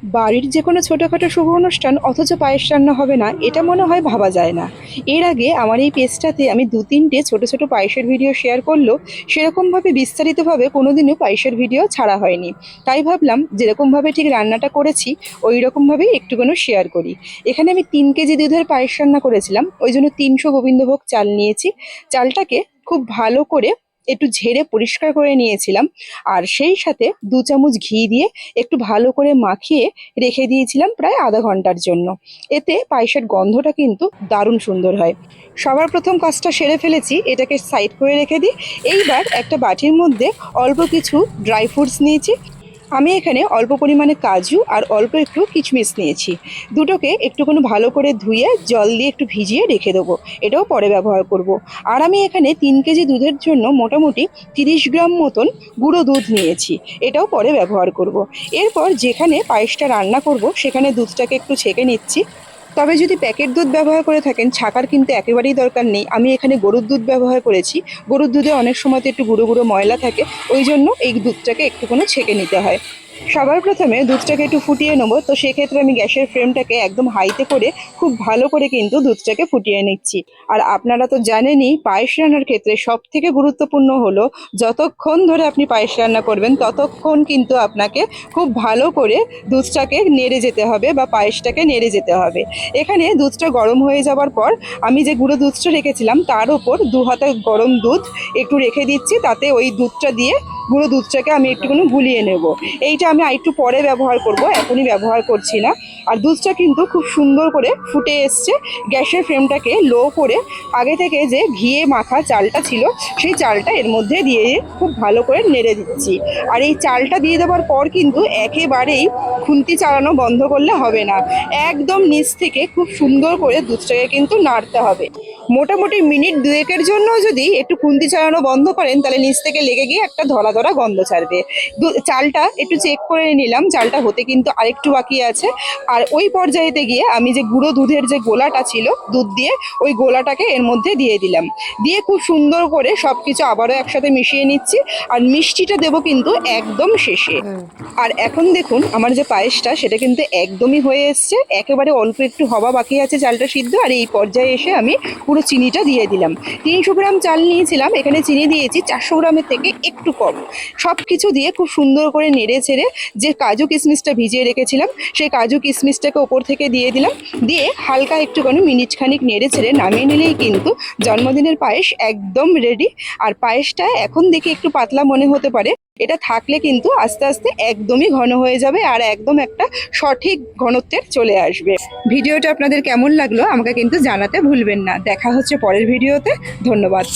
বাড়ির যে কোনো ছোটোখাটো শুভ অনুষ্ঠান অথচ পায়েস রান্না হবে না, এটা মনে হয় ভাবা যায় না। এর আগে আমার এই পেজটাতে আমি ২-৩টে ছোটো ছোটো পায়েসের ভিডিও শেয়ার করলেও সেরকমভাবে বিস্তারিতভাবে কোনোদিনও পায়েসের ভিডিও ছাড়া হয়নি। তাই ভাবলাম যেরকমভাবে ঠিক রান্নাটা করেছি ওই রকমভাবেই একটুখানি শেয়ার করি। এখানে আমি ৩ কেজি দুধের পায়েস রান্না করেছিলাম, ওই জন্য ৩০০ গোবিন্দভোগ চাল নিয়েছি। চালটাকে খুব ভালো করে একটু ঝেড়ে পরিষ্কার করে নিয়েছিলাম, আর সেই সাথে ২ চামচ ঘি দিয়ে একটু ভালো করে মাখিয়ে রেখে দিয়েছিলাম প্রায় আধা ঘন্টার জন্য। এতে পায়েসের গন্ধটা কিন্তু দারুণ সুন্দর হয়। সবার প্রথম কাজটা সেরে ফেলেছি, এটাকে সাইড করে রেখে দিই। এইবার একটা বাটির মধ্যে অল্প কিছু ড্রাই ফ্রুটস নিয়েছি। আমি এখানে অল্প পরিমাণে কাজু আর অল্প একটু কিশমিশ নিয়েছি। দুটোকে একটুখানি ভালো করে ধুয়ে জল দিয়ে একটু ভিজিয়ে রেখে দেবো, এটাও পরে ব্যবহার করব। আর আমি এখানে ৩ কেজি দুধের জন্য মোটামুটি ৩০ গ্রাম মতন গুঁড়ো দুধ নিয়েছি, এটাও পরে ব্যবহার করব। এরপর যেখানে পায়েসটা রান্না করব সেখানে দুধটাকে একটু ছেঁকে নিচ্ছি। তবে যদি প্যাকেট দুধ ব্যবহার করে থাকেন, ছাঁকার কিন্তু একেবারেই দরকার নেই। আমি এখানে গরুর দুধ ব্যবহার করেছি। গরুর দুধে অনেক সময় তো একটু গুঁড়ো গুঁড়ো ময়লা থাকে, ওই জন্য এই দুধটাকে একটুখানি ছেঁকে নিতে হয়। সবার প্রথমে দুধটাকে একটু ফুটিয়ে নেবো, তো সেক্ষেত্রে আমি গ্যাসের ফ্লেমটাকে একদম হাইতে করে খুব ভালো করে কিন্তু দুধটাকে ফুটিয়ে নিচ্ছি। আর আপনারা তো জানেনই পায়েস রান্নার ক্ষেত্রে সব থেকে গুরুত্বপূর্ণ হলো যতক্ষণ ধরে আপনি পায়েস রান্না করবেন ততক্ষণ কিন্তু আপনাকে খুব ভালো করে দুধটাকে নেড়ে যেতে হবে বা পায়েসটাকে নেড়ে যেতে হবে। এখানে দুধটা গরম হয়ে যাওয়ার পর আমি যে গুঁড়ো দুধটা রেখেছিলাম তার উপর ২ হাতা গরম দুধ একটু রেখে দিচ্ছি, তাতে ওই দুধটা দিয়ে গুঁড়ো দুধটাকে আমি একটুখানি গুলিয়ে নেব। এইটা আমি আরেকটু পরে ব্যবহার করব, এখনই ব্যবহার করছি না। আর দুধটা কিন্তু খুব সুন্দর করে ফুটে এসছে। গ্যাসের ফ্লেমটাকে লো করে আগে থেকে যে ঘিয়ে মাখা চালটা ছিল সেই চালটা এর মধ্যে দিয়ে খুব ভালো করে নেড়ে দিচ্ছি। আর এই চালটা দিয়ে দেওয়ার পর কিন্তু একেবারেই খুন্তি চালানো বন্ধ করলে হবে না, একদম নিচ থেকে খুব সুন্দর করে দুধটাকে কিন্তু নাড়তে হবে। মোটামুটি মিনিট ২-১-এর জন্য যদি একটু খুন্তি চালানো বন্ধ করেন তাহলে নিচ থেকে লেগে গিয়ে একটা ধরা ধরা গন্ধ ছাড়বে। চালটা একটু চেক করে নিলাম, চালটা হতে কিন্তু আরেকটু বাকি আছে। আর ওই পর্যায়েতে গিয়ে আমি যে গুঁড়ো দুধের যে গোলাটা ছিল দুধ দিয়ে, ওই গোলাটাকে এর মধ্যে দিয়ে দিলাম। দিয়ে খুব সুন্দর করে সব কিছু আবারও একসাথে মিশিয়ে নিচ্ছি। আর মিষ্টিটা দেবো কিন্তু একদম শেষে। আর এখন দেখুন আমার যে পায়েসটা সেটা কিন্তু একদমই হয়ে এসছে, একেবারে অল্প একটু হওয়া বাকি আছে চালটা সিদ্ধ। আর এই পর্যায়ে এসে আমি পুরো চিনিটা দিয়ে দিলাম। ৩০০ গ্রাম চাল নিয়েছিলাম, এখানে চিনি দিয়েছি ৪০০ গ্রামের থেকে একটু কম। সব কিছু দিয়ে খুব সুন্দর করে নেড়ে ছেড়ে যে কাজু কিশমিশটা ভিজিয়ে রেখেছিলাম সেই কাজু কিশমিশটাকে ওপর থেকে দিয়ে দিলাম। দিয়ে হালকা একটুখানি মিনিট খানিক নেড়ে ছেড়ে নামিয়ে নিলেই কিন্তু জন্মদিনের পায়েস একদম রেডি। আর পায়েসটা এখন দেখে একটু পাতলা মনে হতে পারে, এটা থাকলে কিন্তু আস্তে আস্তে একদমই ঘন হয়ে যাবে আর একদম একটা সঠিক ঘনত্বের চলে আসবে। ভিডিওটা আপনাদের কেমন লাগলো আমাকে কিন্তু জানাতে ভুলবেন না। দেখা হচ্ছে পরের ভিডিওতে। ধন্যবাদ।